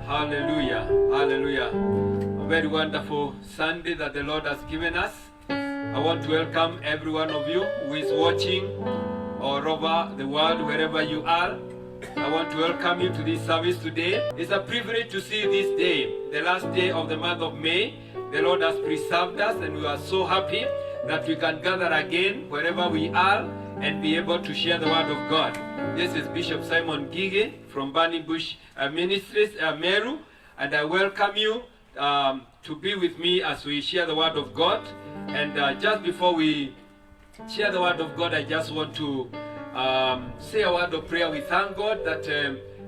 Hallelujah, hallelujah. A very wonderful Sunday that the Lord has given us. I want to welcome every one of you who is watching all over the world, wherever you are. I want to welcome you to this service today. It's a privilege to see this day, the last day of the month of May. The Lord has preserved us, and we are so happy that we can gather again wherever we are and be able to share the word of God. This is Bishop Simon Gige from Burning Bush Ministries, Meru, and I welcome you to be with me as we share the word of God. And just before we share the word of God, I just want to say a word of prayer. We thank God that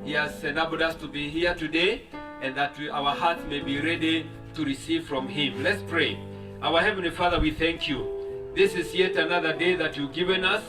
He has enabled us to be here today, and that our hearts may be ready to receive from Him. Let's pray. Our Heavenly Father, we thank you. This is yet another day that you've given us.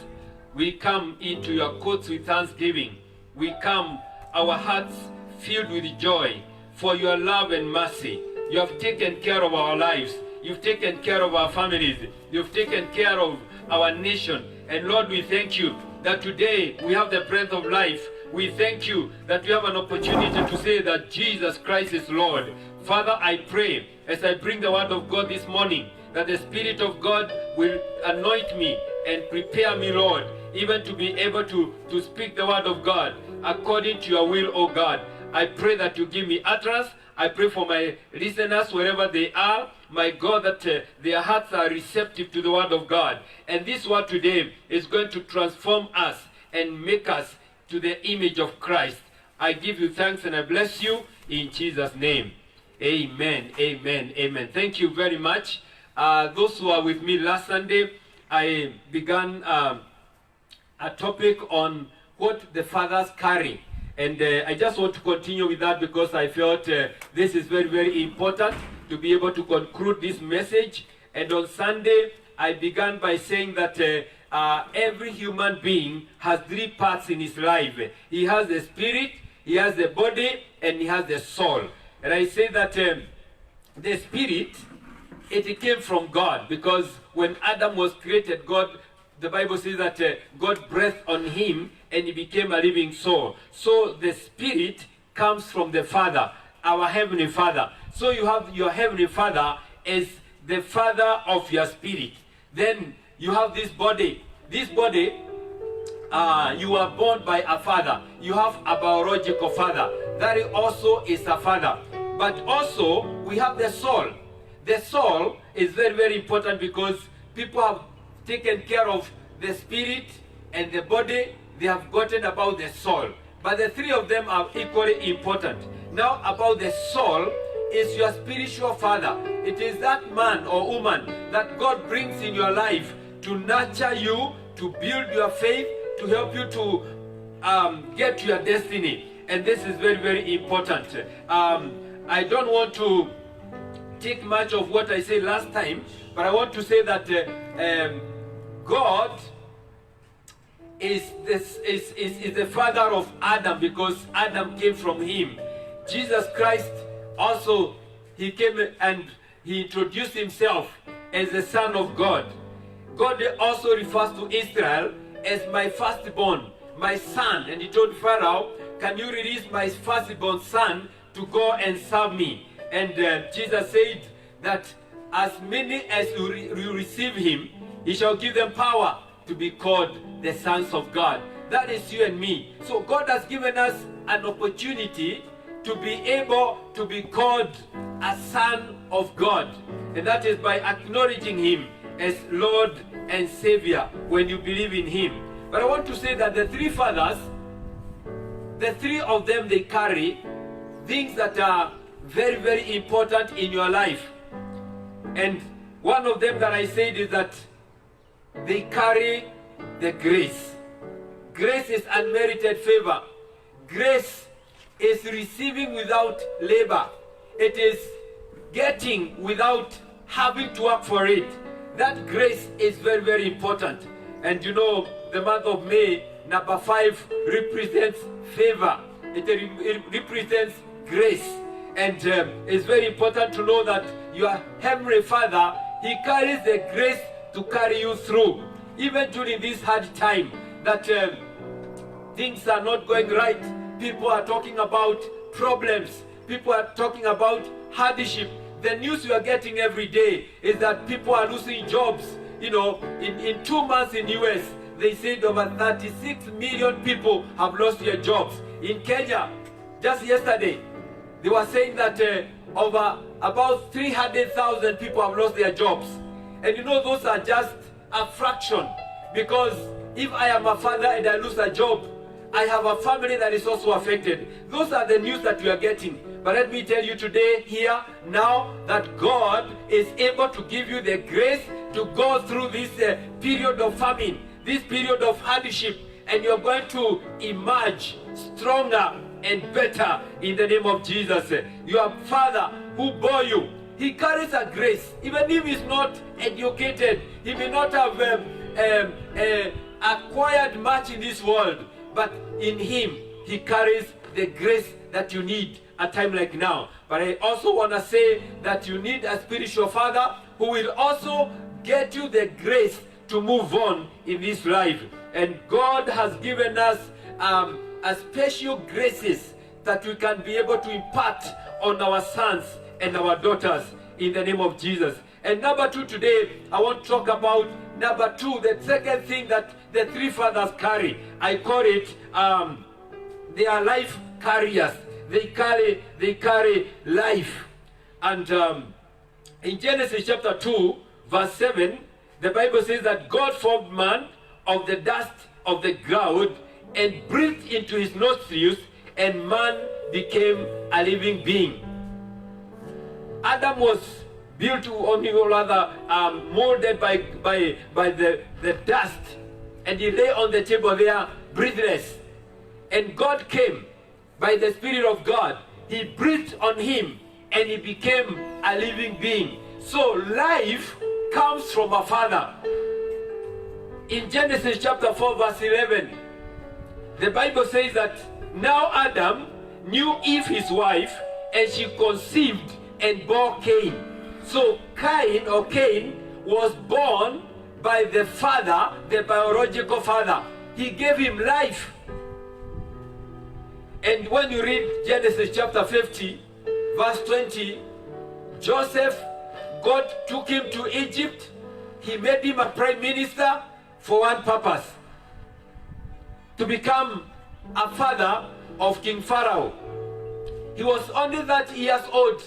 We come into your courts with thanksgiving. We come, our hearts filled with joy for your love and mercy. You have taken care of our lives. You've taken care of our families. You've taken care of our nation. And Lord, we thank you that today we have the breath of life. We thank you that we have an opportunity to say that Jesus Christ is Lord. Father, I pray as I bring the word of God this morning, that the Spirit of God will anoint me and prepare me, Lord, even to be able to speak the word of God according to your will, O God. I pray that you give me utterance. I pray for my listeners wherever they are, my God, that their hearts are receptive to the word of God. And this word today is going to transform us and make us to the image of Christ. I give you thanks and I bless you in Jesus' name. Amen, amen, amen. Thank you very much. Those who are with me last Sunday, I began a topic on what the fathers carry. And I just want to continue with that because I felt this is very, very important to be able to conclude this message. And on Sunday, I began by saying that every human being has three parts in his life. He has the spirit, he has the body, and he has the soul. And I say that the spirit, it came from God, because when Adam was created, God, the Bible says that God breathed on him and he became a living soul. So the spirit comes from the Father, our Heavenly Father. So you have your Heavenly Father as the Father of your spirit. Then you have this body. This body, you are born by a father. You have a biological father. That also is a father. But also, we have the soul. The soul is very, very important because people have taken care of the spirit and the body. They have gotten about the soul. But the three of them are equally important. Now, about the soul is your spiritual father. It is that man or woman that God brings in your life to nurture you, to build your faith, to help you to get to your destiny. And this is very, very important. I don't want to take much of what I said last time, but I want to say that God is the father of Adam, because Adam came from him. Jesus Christ also, he came and he introduced himself as the Son of God. God also refers to Israel as my firstborn, my son. And he told Pharaoh, can you release my firstborn son to go and serve me? And Jesus said that as many as you receive him, he shall give them power to be called the sons of God. That is you and me. So God has given us an opportunity to be able to be called a son of God. And that is by acknowledging him as Lord and Savior when you believe in him. But I want to say that the three fathers, the three of them, they carry things that are very, very important in your life. And one of them that I said is that they carry the grace. Grace is unmerited favor. Grace is receiving without labor. It is getting without having to work for it. That grace is very, very important. And you know, the month of May, number 5 represents favor. It represents grace. And it's very important to know that your Heavenly Father, He carries the grace to carry you through. Even during this hard time, that things are not going right. People are talking about problems. People are talking about hardship. The news we are getting every day is that people are losing jobs. You know, in 2 months in US, they said over 36 million people have lost their jobs. In Kenya, just yesterday, they were saying that over about 300,000 people have lost their jobs. And you know, those are just a fraction. Because if I am a father and I lose a job, I have a family that is also affected. Those are the news that we are getting. But let me tell you today, here, now, that God is able to give you the grace to go through this period of famine, this period of hardship, and you're going to emerge stronger and better in the name of Jesus. Your father who bore you, he carries a grace. Even if he's not educated, he may not have acquired much in this world, but in him, he carries the grace that you need a time like now. But I also want to say that you need a spiritual father who will also get you the grace to move on in this life. And God has given us a special graces that we can be able to impart on our sons and our daughters in the name of Jesus. And number two today, I want to talk about number two, the second thing that the three fathers carry. I call it they are life carriers. They carry life. And in Genesis chapter 2, verse 7, the Bible says that God formed man of the dust of the ground and breathed into his nostrils, and man became a living being. Adam was built on or rather molded by the dust, and he lay on the table there breathless. And God came by the Spirit of God. He breathed on him and he became a living being. So life comes from a father. In Genesis chapter 4 verse 11, the Bible says that now Adam knew Eve his wife, and she conceived and bore Cain. So Cain was born by the father, the biological father. He gave him life. And when you read Genesis chapter 50, verse 20, Joseph, God took him to Egypt. He made him a prime minister for one purpose: to become a father of King Pharaoh. He was only 30 years old,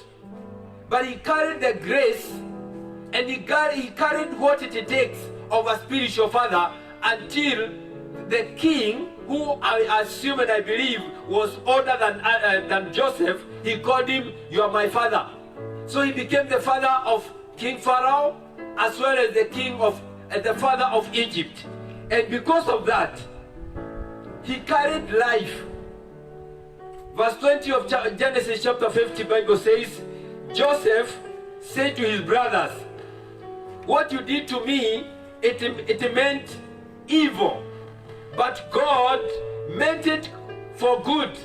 but he carried the grace, and he carried what it takes of a spiritual father until the king, who I assume and I believe was older than Joseph, he called him, "You are my father." So he became the father of King Pharaoh, as well as the father of Egypt. And because of that, he carried life. Verse 20 of Genesis chapter 50, Bible says, Joseph said to his brothers, "What you did to me, it meant evil, but God meant it for good,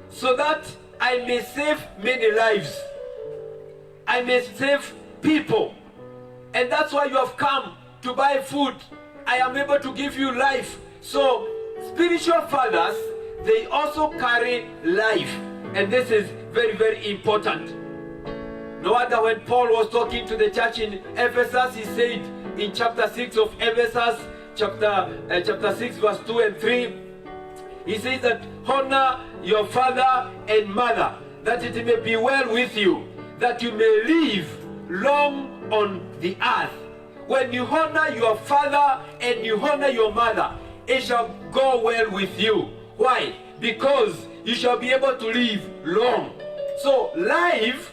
so that I may save many lives. I may save people. And that's why you have come to buy food. I am able to give you life." So spiritual fathers, they also carry life. And this is very, very important. No wonder when Paul was talking to the church in Ephesus, he said in chapter 6 of Ephesus, chapter 6 verse 2 and 3, he says that honor your father and mother, that it may be well with you, that you may live long on the earth. When you honor your father and you honor your mother, it shall go well with you. Why? Because you shall be able to live long. So life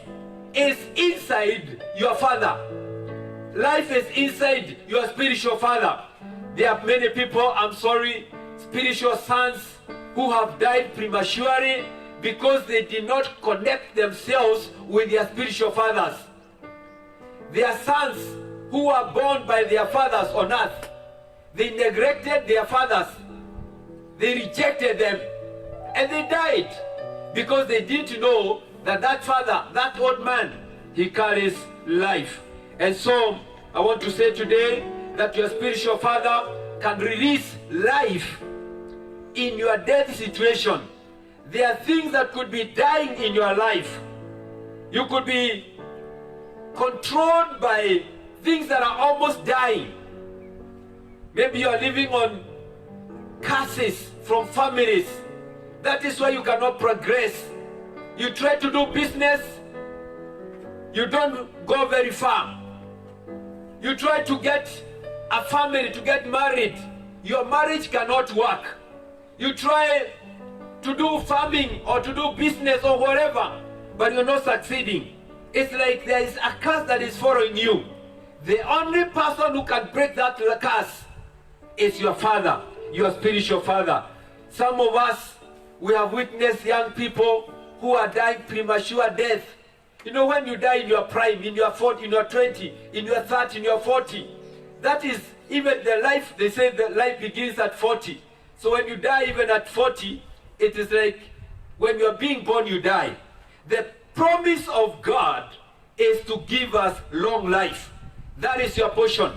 is inside your father. Life is inside your spiritual father. There are many people, spiritual sons who have died prematurely because they did not connect themselves with their spiritual fathers. There are sons who were born by their fathers on earth. They neglected their fathers. They rejected them. And they died because they didn't know that father, that old man, he carries life. And so I want to say today that your spiritual father can release life in your death situation, there are things that could be dying in your life. You could be controlled by things that are almost dying. Maybe you are living on curses from families. That is why you cannot progress. You try to do business, you don't go very far. You try to get a family, to get married, your marriage cannot work. You try to do farming or to do business or whatever, but you're not succeeding. It's like there is a curse that is following you. The only person who can break that curse is your father, your spiritual father. Some of us, we have witnessed young people who are dying premature death. You know, when you die in your prime, in your 40, in your 20, in your 30, in your 40, that is even the life, they say the life begins at 40. So when you die even at 40, it is like when you are being born, you die. The promise of God is to give us long life. That is your portion.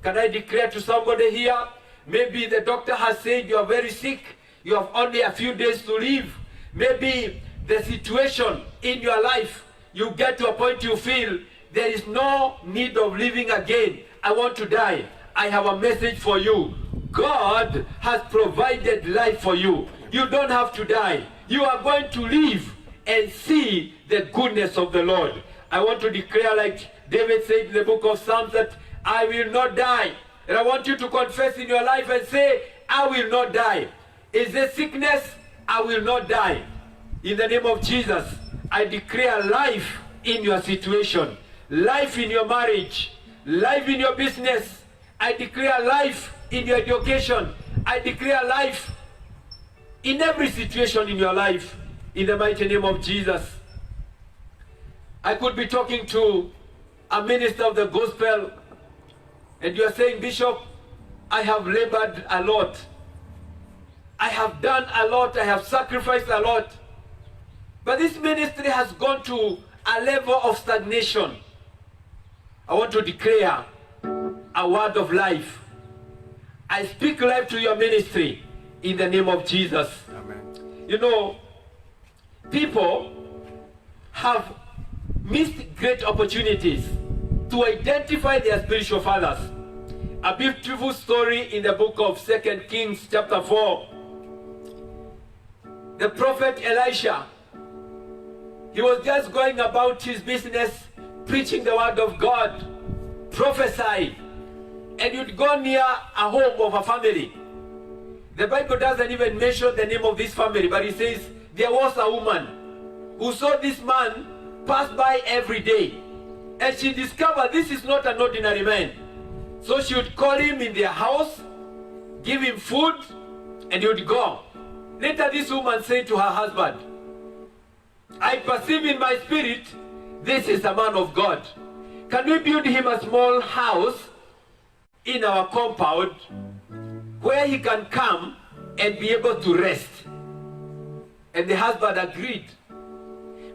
Can I declare to somebody here, maybe the doctor has said you are very sick, you have only a few days to live. Maybe the situation in your life, you get to a point you feel there is no need of living again. I want to die. I have a message for you. God has provided life for you. You don't have to die. You are going to live and see the goodness of the Lord. I want to declare, like David said in the book of Psalms, that I will not die. And I want you to confess in your life and say, I will not die. Is there sickness? I will not die. In the name of Jesus, I declare life in your situation, life in your marriage, life in your business. I declare life in your education. I declare life in every situation in your life, in the mighty name of Jesus. I could be talking to a minister of the gospel, and you are saying, Bishop, I have labored a lot. I have done a lot. I have sacrificed a lot. But this ministry has gone to a level of stagnation. I want to declare a word of life. I speak life to your ministry in the name of Jesus. Amen. You know, people have missed great opportunities to identify their spiritual fathers. A beautiful story in the book of 2 Kings chapter 4. The prophet Elisha, he was just going about his business, preaching the word of God, prophesying, and you'd go near a home of a family. The Bible doesn't even mention the name of this family, but it says there was a woman who saw this man pass by every day, and she discovered this is not an ordinary man. So she would call him in their house, give him food, and he would go. Later this woman said to her husband, I perceive in my spirit, this is a man of God. Can we build him a small house in our compound where he can come and be able to rest? And the husband agreed.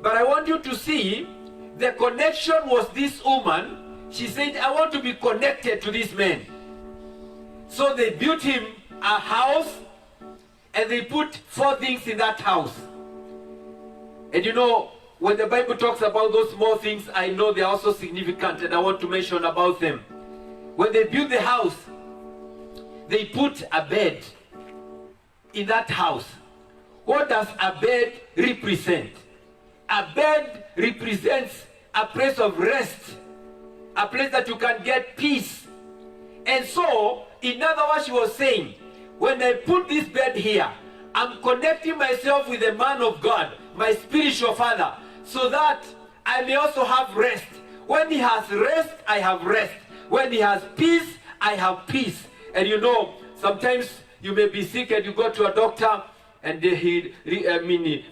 But I want you to see, the connection was this woman. She said, I want to be connected to this man. So they built him a house, and they put 4 things in that house. And you know, when the Bible talks about those small things, I know they are also significant, and I want to mention about them. When they built the house, they put a bed in that house. What does a bed represent? A bed represents a place of rest, a place that you can get peace. And so, in other words, she was saying, when I put this bed here, I'm connecting myself with the man of God, my spiritual father, so that I may also have rest. When he has rest, I have rest. When he has peace, I have peace. And you know, sometimes you may be sick and you go to a doctor and he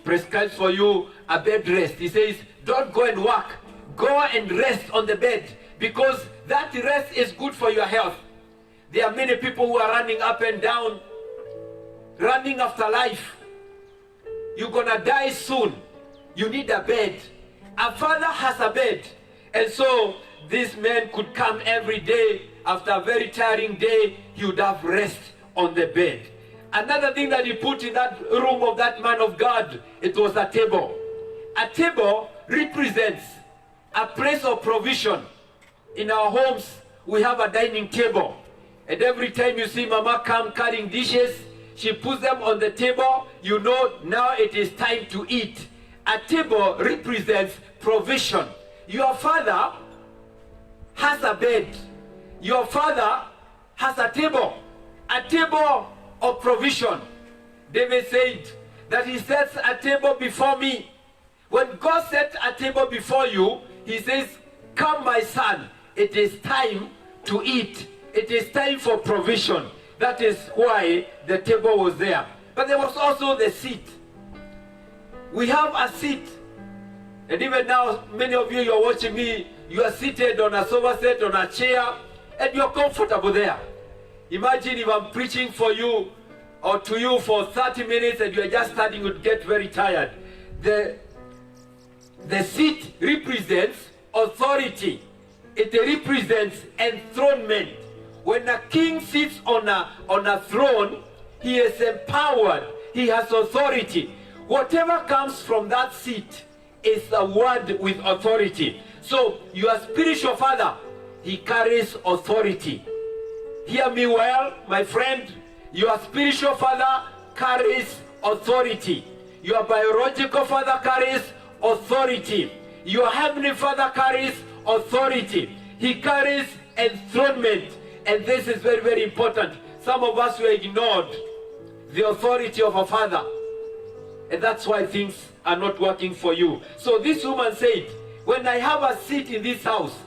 prescribes for you a bed rest. He says, don't go and work. Go and rest on the bed, because that rest is good for your health. There are many people who are running up and down, running after life. You're gonna die soon. You need a bed. A father has a bed. And so this man could come every day. After a very tiring day, he would have rest on the bed. Another thing that he put in that room of that man of God, it was a table. A table represents a place of provision. In our homes, we have a dining table. And every time you see Mama come carrying dishes, she puts them on the table, you know now it is time to eat. A table represents provision. Your father has a bed. Your father has a table of provision. David said that he sets a table before me. When God sets a table before you, he says, come my son, it is time to eat. It is time for provision. That is why the table was there. But there was also the seat. We have a seat. And even now, many of you are watching me, you are seated on a sofa set, on a chair, and you're comfortable there. Imagine if I'm preaching for you or to you for 30 minutes and you're just starting to get very tired. The seat represents authority. It represents enthronement. When a king sits on a throne, he is empowered. He has authority. Whatever comes from that seat is a word with authority. So your spiritual father, he carries authority. Hear me well, my friend. Your spiritual father carries authority. Your biological father carries authority. Your heavenly father carries authority. He carries enthronement. And this is very, very important. Some of us were ignored the authority of a father. And that's why things are not working for you. So this woman said, when I have a seat in this house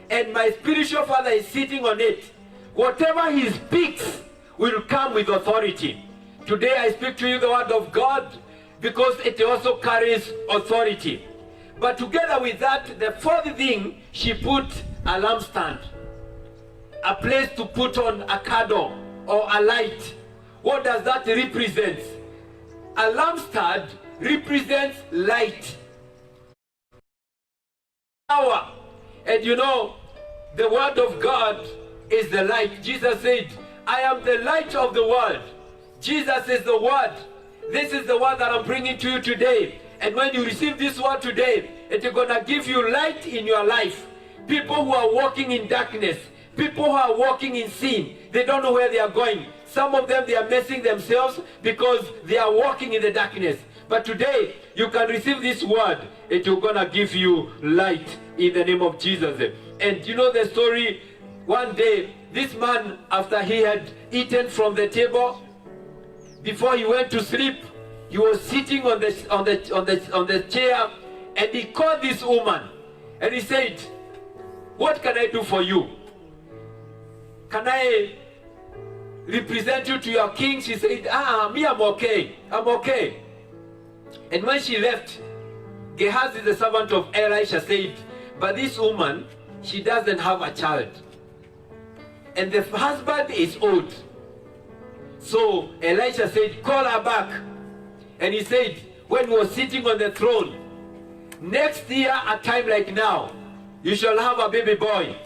and my spiritual father is sitting on it, whatever he speaks will come with authority. Today I speak to you the word of God because it also carries authority. But together with that, the fourth thing, she put a lampstand. A place to put on a candle or a light. What does that represent? A lampstand represents light. Power. And you know, the word of God is the light. Jesus said, I am the light of the world. Jesus is the word. This is the word that I'm bringing to you today. And when you receive this word today, it's going to give you light in your life. People who are walking in darkness, people who are walking in sin, they don't know where they are going. Some of them, they are messing themselves because they are walking in the darkness. But today, you can receive this word. It will gonna give you light in the name of Jesus. And you know the story, one day, this man, after he had eaten from the table, before he went to sleep, he was sitting on the chair, and he called this woman, and he said, what can I do for you? Can I represent you to your king? She said, me, I'm okay. I'm okay. And when she left, Gehazi, the servant of Elisha, said, but this woman, she doesn't have a child. And the husband is old. So Elisha said, call her back. And he said, when he was sitting on the throne, next year at time like now, you shall have a baby boy.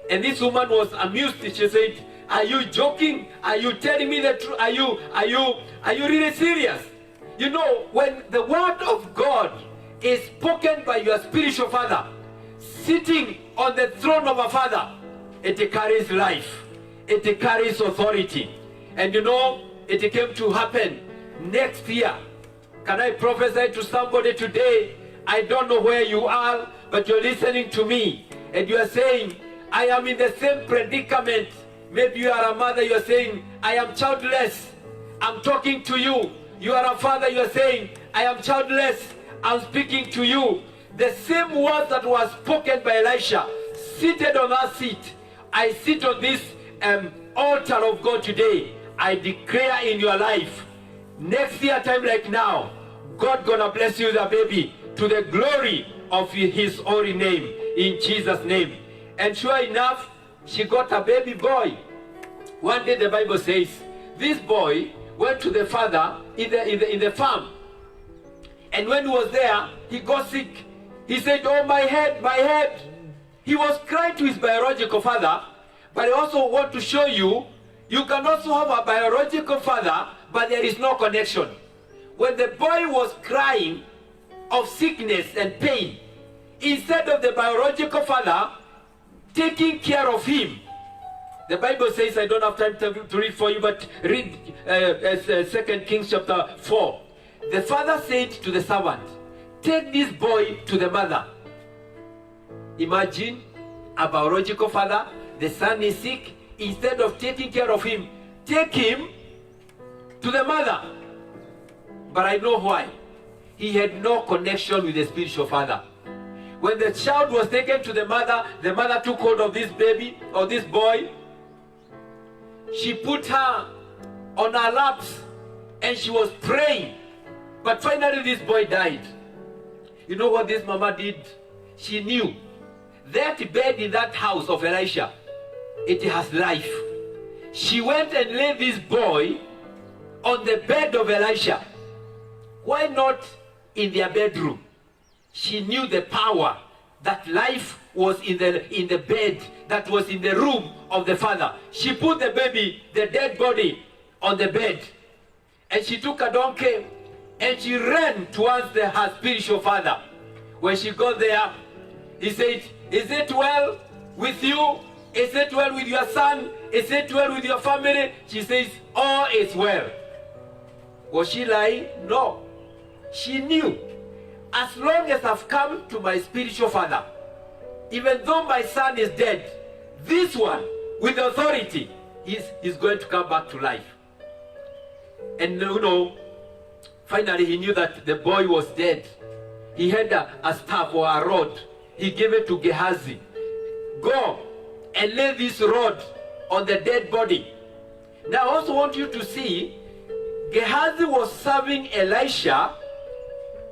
And this woman was amused. She said, are you joking? Are you telling me the truth? Are you really serious? You know, when the word of God is spoken by your spiritual father, sitting on the throne of a father, it carries life. It carries authority. And you know, it came to happen next year. Can I prophesy to somebody today? I don't know where you are, but you're listening to me. And you are saying, I am in the same predicament. Maybe you are a mother, you are saying, I am childless. I'm talking to you. You are a father, you are saying, I am childless. I'm speaking to you. The same word that was spoken by Elisha, seated on that seat. I sit on this altar of God today. I declare in your life, next year time like now, God gonna bless you with a baby to the glory of his holy name, in Jesus' name. And sure enough, she got a baby boy. One day the Bible says, this boy went to the father in the farm. And when he was there, he got sick. He said, oh, my head, my head. He was crying to his biological father. But I also want to show you, you can also have a biological father, but there is no connection. When the boy was crying of sickness and pain, instead of the biological father taking care of him, the Bible says, I don't have time to read for you, but read 2 Kings chapter 4. The father said to the servant, take this boy to the mother. Imagine a biological father, the son is sick, instead of taking care of him, take him to the mother. But I know why. He had no connection with the spiritual father. When the child was taken to the mother took hold of this baby or this boy. She put her on her laps and she was praying. But finally this boy died. You know what this mama did? She knew that bed in that house of Elisha, it has life. She went and laid this boy on the bed of Elisha. Why not in their bedroom? She knew the power that life was in the bed that was in the room of the father. She put the baby, the dead body, on the bed, and she took a donkey and she ran towards her spiritual father. When she got there, he said, is it well with you? Is it well with your son? Is it well with your family? She says, all is well. Was she lying? No. She knew, as long as I've come to my spiritual father, even though my son is dead, this one, with authority, is going to come back to life. And you know, finally he knew that the boy was dead. He had a staff or a rod. He gave it to Gehazi. Go and lay this rod on the dead body. Now I also want you to see, Gehazi was serving Elisha,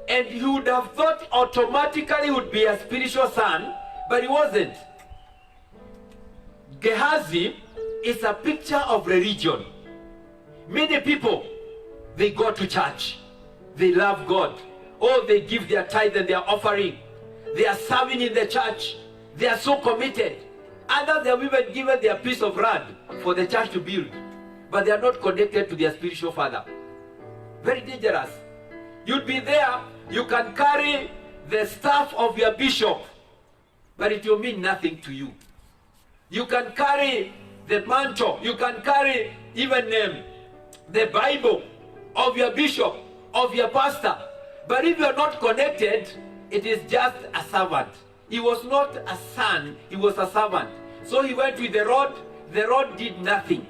and he would have thought automatically he would be a spiritual son, but he wasn't. Gehazi is a picture of religion. Many people, they go to church, they love God, oh, they give their tithe and their offering, they are serving in the church, they are so committed. Others have even given their piece of land for the church to build, but they are not connected to their spiritual father. Very dangerous. You'll be there, you can carry the staff of your bishop, but it will mean nothing to you. You can carry the mantle, you can carry even the Bible of your bishop, of your pastor, but if you're not connected, it is just a servant. He was not a son, he was a servant. So he went with the rod did nothing.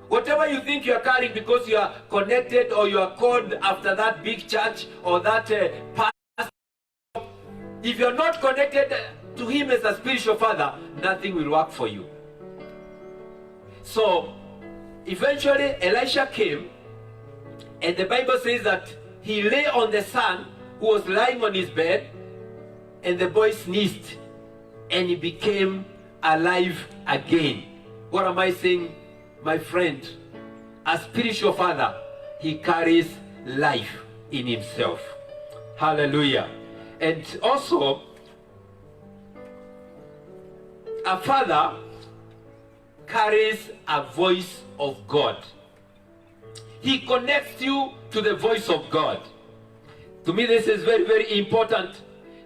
Whatever you think you are carrying because you are connected or you are called after that big church or that pastor, if you are not connected to him as a spiritual father, nothing will work for you. So eventually Elisha came, and the Bible says that he lay on the son who was lying on his bed, and the boy sneezed and he became alive again. What am I saying, my friend? A spiritual father, he carries life in himself. Hallelujah. And also, a father carries a voice of God. He connects you to the voice of God. To me, this is very, very important,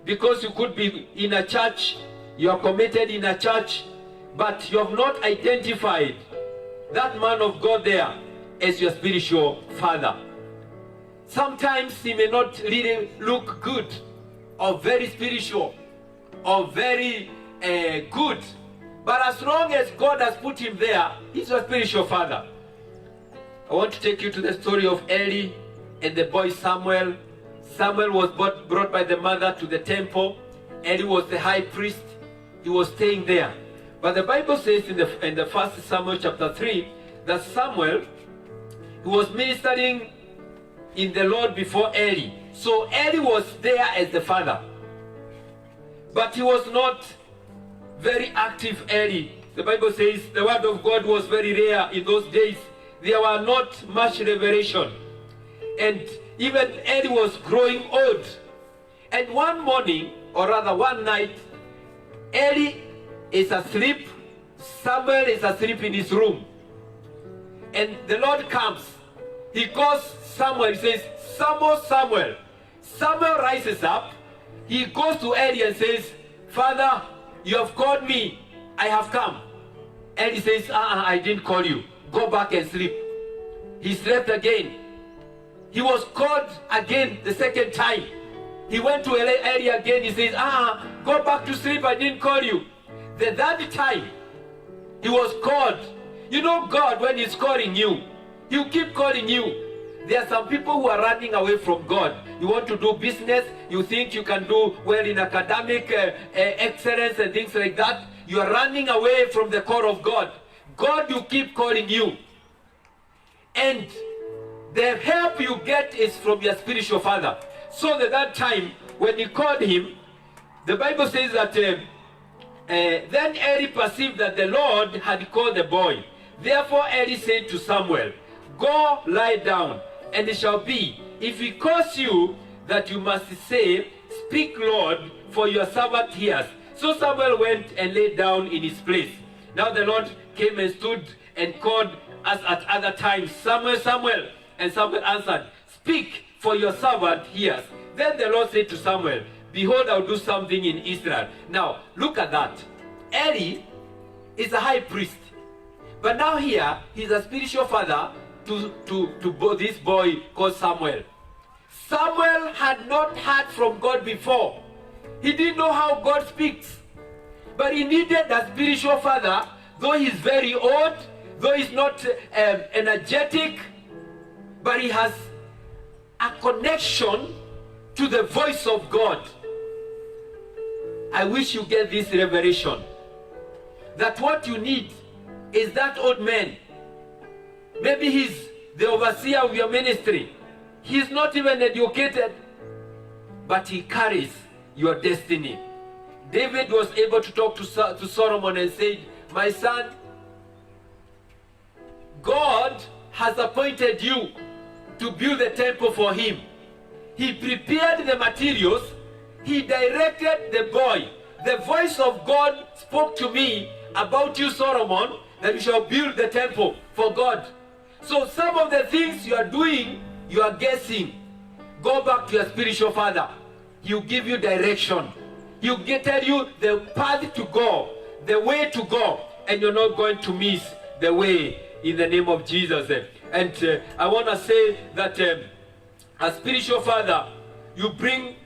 because you could be in a church, you are committed in a church, but you have not identified that man of God there as your spiritual father. Sometimes he may not really look good or very spiritual or very good, but as long as God has put him there, he's your spiritual father. I want to take you to the story of Eli and the boy Samuel. Samuel was brought by the mother to the temple. Eli was the high priest. He was staying there. But the Bible says in the 1 Samuel chapter 3 that Samuel, he was ministering in the Lord before Eli. So Eli was there as the father, but he was not very active. Eli, the Bible says the word of God was very rare in those days. There were not much revelation, and even Eli was growing old. And one morning, or rather one night, Eli is asleep, Samuel is asleep in his room, and the Lord comes He calls Samuel. He says, Samuel, Samuel. Samuel rises up. He goes to Eli and says, Father, you have called me. I have come. Eli says, I didn't call you. Go back and sleep. He slept again. He was called again the second time. He went to Eli again. He says, go back to sleep. I didn't call you. The third time, he was called. You know God, when he's calling you, he'll keep calling you. There are some people who are running away from God. You want to do business, you think you can do well in academic excellence and things like that. You are running away from the call of God. God will keep calling you. And the help you get is from your spiritual father. So at that time, when he called him, the Bible says that then Eli perceived that the Lord had called the boy. Therefore Eli said to Samuel, go lie down, and it shall be, if he calls you, that you must say, speak, Lord, for your servant hears. So Samuel went and lay down in his place. Now the Lord came and stood and called us at other times, Samuel, Samuel. And Samuel answered, speak, for your servant hears. Then the Lord said to Samuel, behold, I'll do something in Israel. Now, look at that. Eli is a high priest. But now here, he's a spiritual father to this boy called Samuel. Samuel had not heard from God before. He didn't know how God speaks. But he needed a spiritual father, though he's very old, though he's not energetic, but he has a connection to the voice of God. I wish you get this revelation, that what you need is that old man. Maybe he's the overseer of your ministry. He's not even educated, but he carries your destiny. David was able to talk to Solomon and say, my son, God has appointed you to build the temple for him. He prepared the materials. He directed the boy. The voice of God spoke to me about you, Solomon, that you shall build the temple for God. So some of the things you are doing, you are guessing. Go back to your spiritual father. He'll give you direction. He'll tell you the path to go, the way to go, and you're not going to miss the way in the name of Jesus. And I want to say that as spiritual father, you bring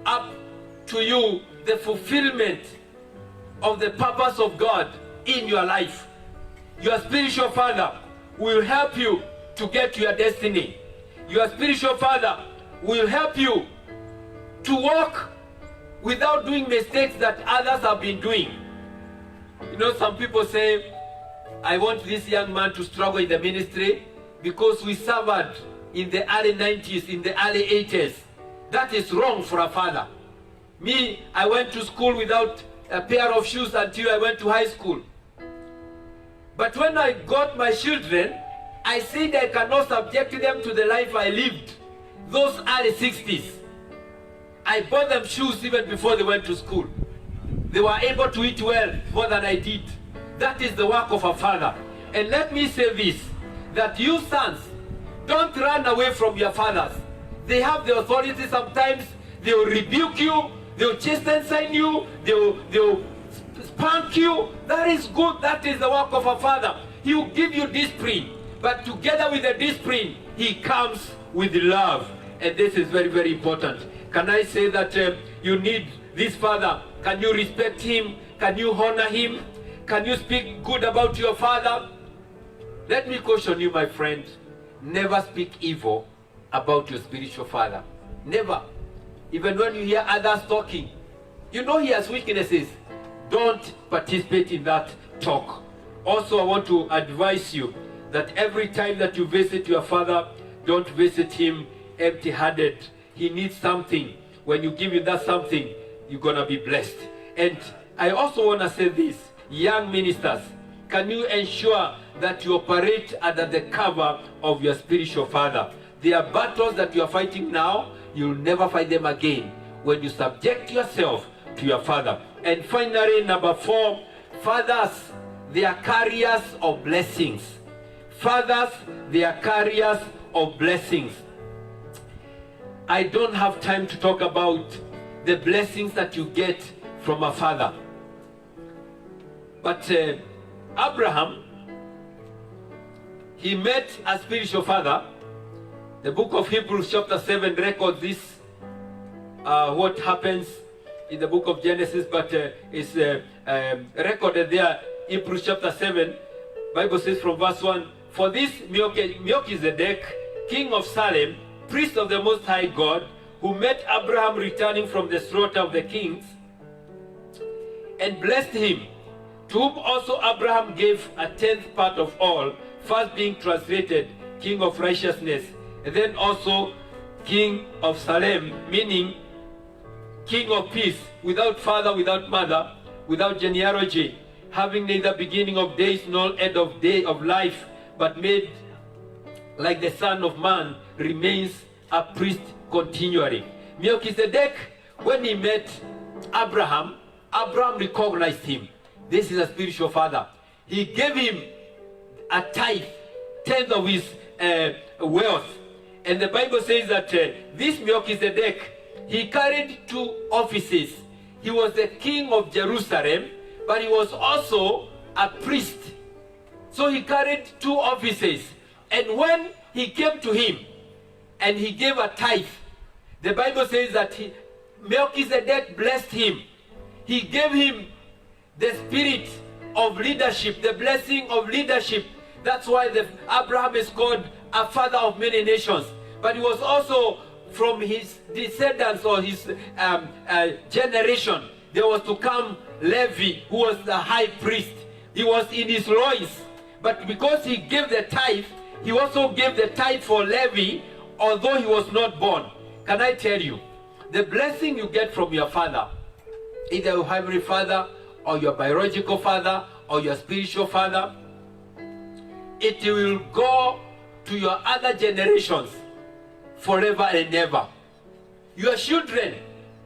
up to you the fulfillment of the purpose of God in your life. Your spiritual father will help you to get to your destiny. Your spiritual father will help you to walk without doing mistakes that others have been doing. You know, some people say, I want this young man to struggle in the ministry because we suffered in the early 90s, in the early 80s. That is wrong for a father. Me, I went to school without a pair of shoes until I went to high school. But when I got my children, I said I cannot subject them to the life I lived, those early 60s. I bought them shoes even before they went to school. They were able to eat well more than I did. That is the work of a father. And let me say this, that you sons, don't run away from your fathers. They have the authority sometimes. They will rebuke you, they will chastise you, they will spank you. That is good. That is the work of a father. He will give you discipline. But together with the discipline, he comes with love. And this is very, very important. Can I say that you need this father? Can you respect him? Can you honor him? Can you speak good about your father? Let me caution you, my friend. Never speak evil about your spiritual father. Never. Even when you hear others talking, you know he has weaknesses. Don't participate in that talk. Also, I want to advise you that every time that you visit your father, don't visit him empty-handed. He needs something. When you give him that something, you're going to be blessed. And I also want to say this, young ministers, can you ensure that you operate under the cover of your spiritual father? There are battles that you are fighting now, you'll never fight them again when you subject yourself to your father. And finally, number 4, fathers, they are carriers of blessings. Fathers, they are carriers of blessings. I don't have time to talk about the blessings that you get from a father. But Abraham, he met a spiritual father. The book of Hebrews chapter 7 records this, what happens in the book of Genesis, but it's recorded there, Hebrews chapter 7. Bible says from verse 1, for this Melchizedek, king of Salem, priest of the Most High God, who met Abraham returning from the slaughter of the kings, and blessed him, to whom also Abraham gave a 10th part of all, first being translated king of righteousness, and then also king of Salem, meaning king of peace, without father, without mother, without genealogy, having neither beginning of days nor end of day of life, but made like the Son of Man, remains a priest continually. Melchizedek, when he met Abraham, Abraham recognized him. This is a spiritual father. He gave him a tithe, 10th of his wealth. And the Bible says that this Melchizedek, he carried 2 offices. He was the king of Jerusalem, but he was also a priest. So he carried 2 offices. And when he came to him and he gave a tithe, the Bible says that Melchizedek blessed him. He gave him the spirit of leadership, the blessing of leadership. That's why Abraham is called a father of many nations. But he was also from his descendants or his generation. There was to come Levi, who was the high priest. He was in his loins. But because he gave the tithe, he also gave the tithe for Levi, although he was not born. Can I tell you, the blessing you get from your father, either your heavenly father, or your biological father, or your spiritual father, it will go to your other generations forever and ever. Your children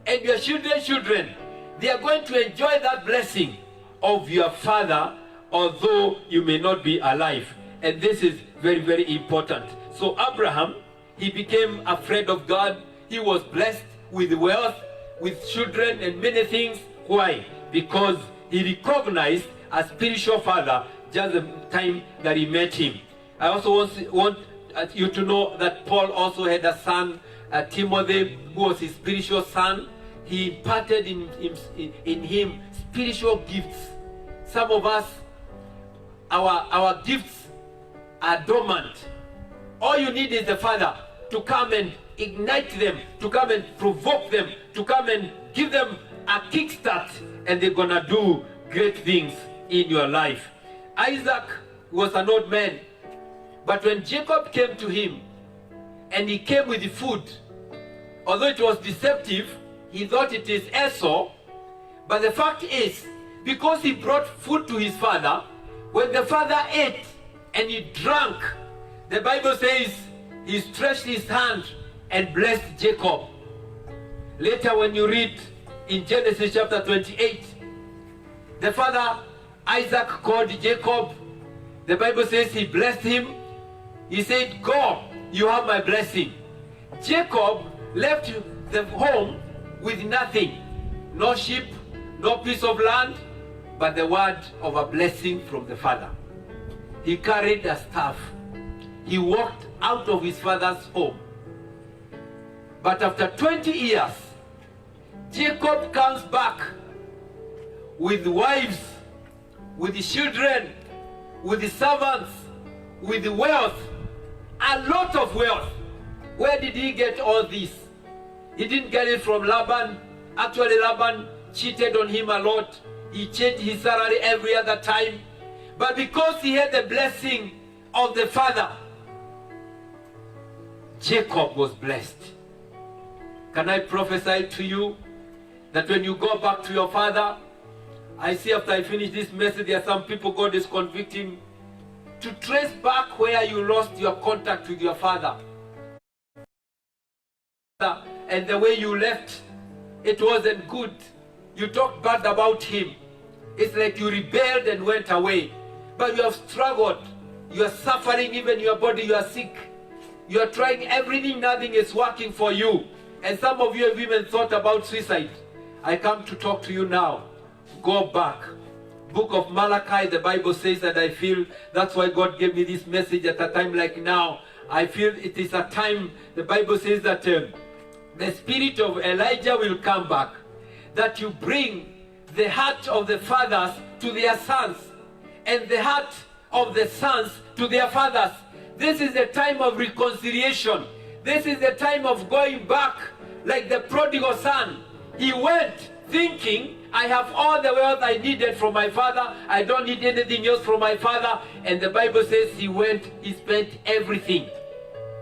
and your children's children, they are going to enjoy that blessing of your father, although you may not be alive. And this is very, very important. So Abraham, he became afraid of God. He was blessed with wealth, with children and many things. Why? Because he recognized a spiritual father just the time that he met him. I also want you to know that Paul also had a son, Timothy, who was his spiritual son. He imparted in him spiritual gifts. Some of us, our gifts are dormant. All you need is the Father to come and ignite them, to come and provoke them, to come and give them a kickstart, and they're gonna do great things in your life. Isaac was an old man, but when Jacob came to him and he came with the food, although it was deceptive, he thought it is Esau, but the fact is, because he brought food to his father, when the father ate and he drank, the Bible says he stretched his hand and blessed Jacob. Later when you read in Genesis chapter 28, the father Isaac called Jacob. The Bible says he blessed him. He said, go, you have my blessing. Jacob left the home with nothing. No sheep, no piece of land, but the word of a blessing from the father. He carried a staff. He walked out of his father's home. But after 20 years, Jacob comes back with wives, with children, with the servants, with the wealth, a lot of wealth. Where did he get all this? He didn't get it from Laban. Actually, Laban cheated on him a lot. He changed his salary every other time. But because he had the blessing of the father, Jacob was blessed. Can I prophesy to you that when you go back to your father, I see after I finish this message, there are some people God is convicting to trace back where you lost your contact with your father. And the way you left, it wasn't good. You talked bad about him. It's like you rebelled and went away. But you have struggled. You are suffering, even your body, you are sick. You are trying everything, nothing is working for you. And some of you have even thought about suicide. I come to talk to you now. Go back. Book of Malachi, the Bible says that I feel that's why God gave me this message at a time like now. I feel it is a time, the Bible says that the spirit of Elijah will come back. That you bring the heart of the fathers to their sons, and the heart of the sons to their fathers. This is the time of reconciliation. This is the time of going back, like the prodigal son. He went thinking, I have all the wealth I needed from my father. I don't need anything else from my father. And the Bible says he went, he spent everything.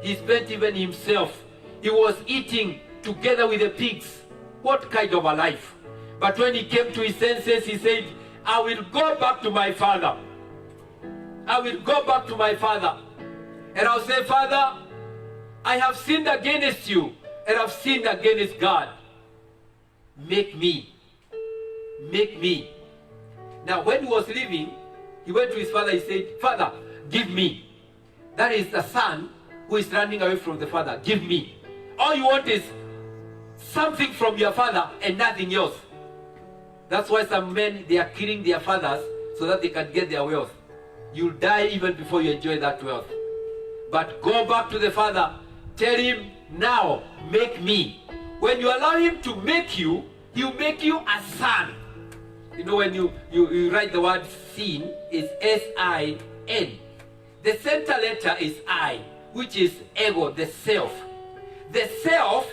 He spent even himself. He was eating together with the pigs. What kind of a life? But when he came to his senses, he said, I will go back to my father. I will go back to my father. And I'll say, Father, I have sinned against you, and I've sinned against God. Make me. Make me. Now, when he was leaving, he went to his father, he said, Father, give me. That is the son who is running away from the father. Give me. All you want is something from your father and nothing else. That's why some men, they are killing their fathers so that they can get their wealth. You'll die even before you enjoy that wealth. But go back to the father. Tell him, now, make me. When you allow him to make you, he'll make you a son. You know, when you write the word sin, it's S-I-N. The center letter is I, which is ego, the self. The self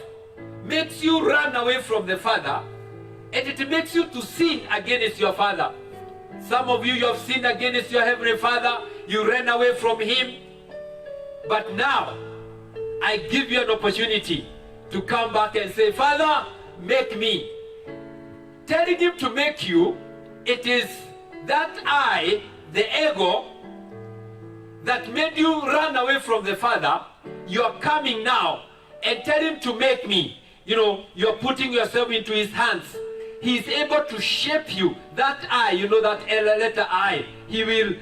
makes you run away from the father, and it makes you to sin against your father. Some of you have sinned against your heavenly father. You ran away from him. But now, I give you an opportunity to come back and say, Father, make me. Telling him to make you, it is that I, the ego, that made you run away from the Father. You are coming now and tell him to make me. You know, you're putting yourself into his hands. He is able to shape you. That I, you know, that letter I, he will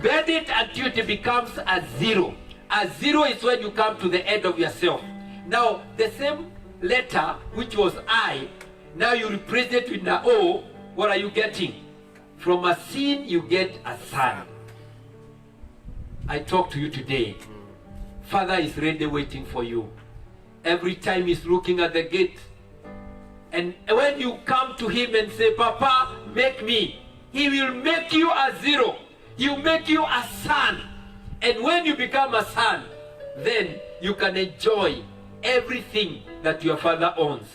bend it until it becomes a zero. A zero is when you come to the end of yourself. Now, the same letter, which was I, now you replace it with an O. What are you getting? From a sin, you get a son. I talk to you today. Father is ready waiting for you. Every time he's looking at the gate. And when you come to him and say, Papa, make me, he will make you a zero. He will make you a son. And when you become a son, then you can enjoy everything that your father owns.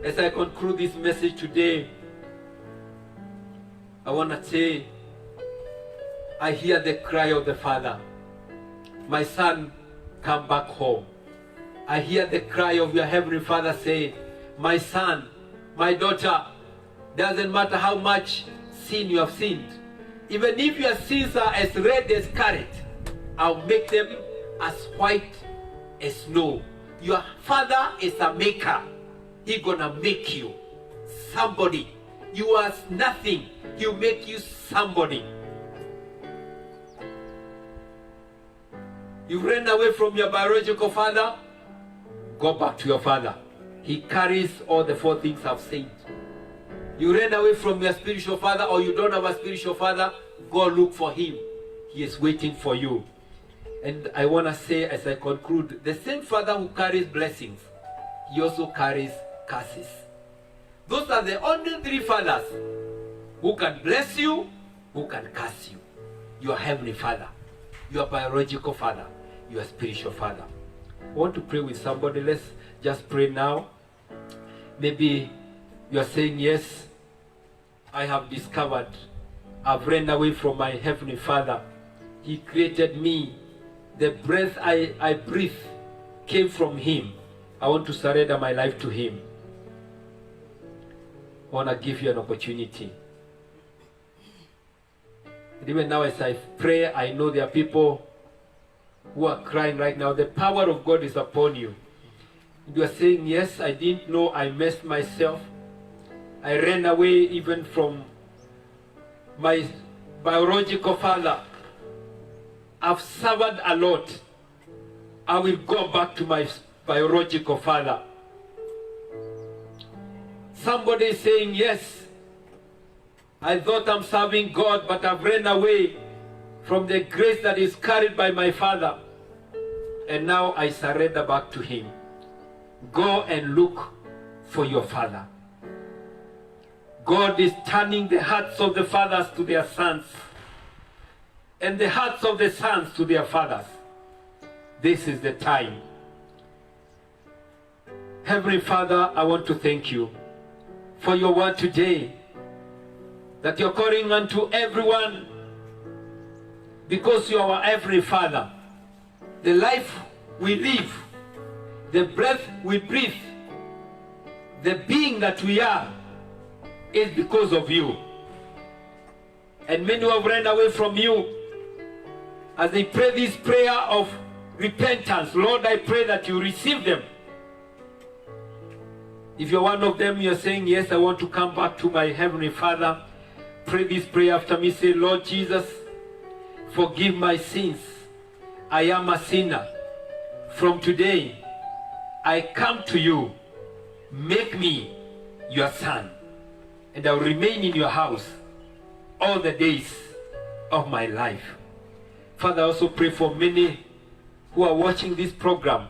As I conclude this message today, I want to say, I hear the cry of the father. My son, come back home. I hear the cry of your heavenly father say, my son, my daughter, doesn't matter how much sin you have sinned. Even if your sins are as red as scarlet, I'll make them as white as snow. Your father is a maker. He's gonna make you somebody. You are nothing. He'll make you somebody. You ran away from your biological father, go back to your father. He carries all the four things I've said. You ran away from your spiritual father, or you don't have a spiritual father, go look for him. He is waiting for you. And I want to say as I conclude, the same father who carries blessings, he also carries curses. Those are the only three fathers who can bless you, who can curse you. Your heavenly father, your biological father, your spiritual father. I want to pray with somebody. Let's just pray now. Maybe you are saying, yes, I have discovered I've run away from my heavenly father. He created me. The breath I breathe came from him. I want to surrender my life to him. I want to give you an opportunity. And even now as I pray, I know there are people who are crying right now. The power of God is upon you. You are saying, yes, I didn't know I messed myself. I ran away even from my biological father. I've suffered a lot. I will go back to my biological father. Somebody is saying, yes, I thought I'm serving God, but I've ran away from the grace that is carried by my father. And now I surrender back to him. Go and look for your father. God is turning the hearts of the fathers to their sons, and the hearts of the sons to their fathers. This is the time. Heavenly Father, I want to thank you for your word today, that you're calling unto everyone, because you are our Heavenly Father. The life we live, the breath we breathe, the being that we are, is because of you. And many who have run away from you, as they pray this prayer of repentance, Lord, I pray that you receive them. If you're one of them, you're saying, yes, I want to come back to my Heavenly Father, pray this prayer after me. Say, Lord Jesus, forgive my sins. I am a sinner. From today, I come to you. Make me your son, and I will remain in your house all the days of my life. Father, I also pray for many who are watching this program,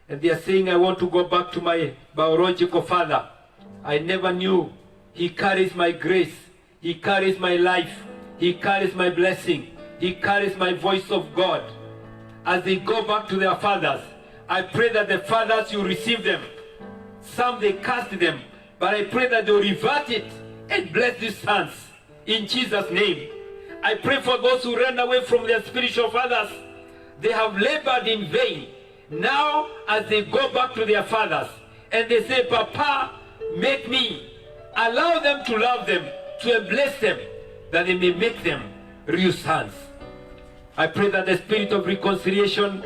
and they are saying, I want to go back to my biological father. I never knew he carries my grace. He carries my life. He carries my blessing. He carries my voice of God. As they go back to their fathers, I pray that the fathers, you receive them. Some they cast them, but I pray that they'll revert it and bless these sons in Jesus' name. I pray for those who ran away from their spiritual fathers. They have labored in vain. Now, as they go back to their fathers and they say, Papa, make me, allow them to love them, to bless them, that they may make them real sons. I pray that the spirit of reconciliation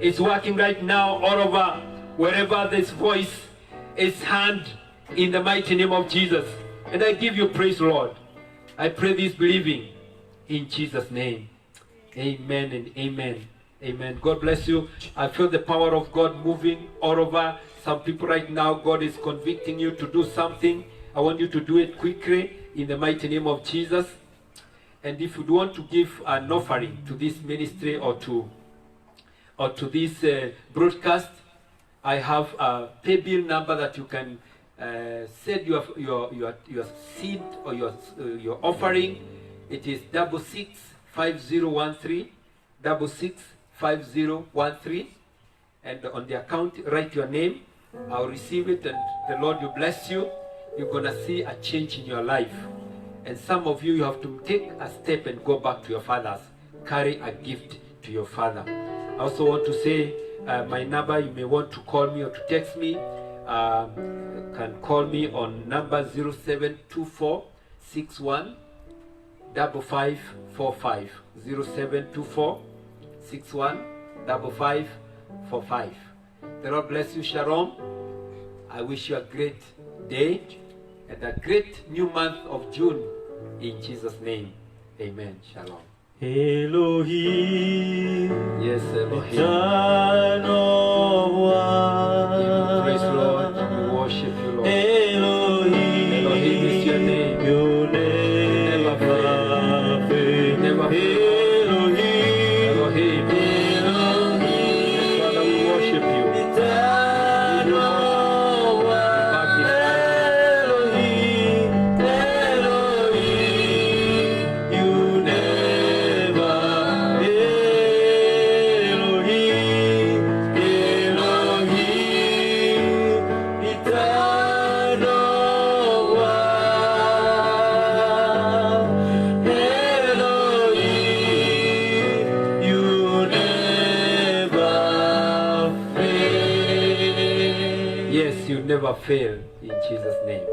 is working right now all over, wherever this voice is heard, in the mighty name of Jesus. And I give you praise, Lord. I pray this believing in Jesus' name. Amen and amen. Amen. God bless you. I feel the power of God moving all over. Some people right now, God is convicting you to do something. I want you to do it quickly in the mighty name of Jesus. And if you want to give an offering to this ministry or to this broadcast, I have a pay bill number that you can send your seed or your offering. It is 665013, 665013, and on the account write your name. I'll receive it, and the Lord will bless you. You're gonna see a change in your life. And some of you have to take a step and go back to your fathers. Carry a gift to your father. I also want to say my number. You may want to call me or to text me. You can call me on number 0724 61 5545. 0724 61 5545. The Lord bless you. Shalom. I wish you a great day and a great new month of June in Jesus' name. Amen. Shalom. Elohim, Yes, Elohim. eternal one. Give you praise, Lord. We worship you, Lord. Elohim, Elohim is your name. your name Never fail. Never fail. Elohim, Elohim. Elohim, Father, we worship you. eternal one. Elohim, Elohim, you never. Elohim, Elohim, eternal one. Elohim, you never fail. Yes, you never fail in Jesus' name.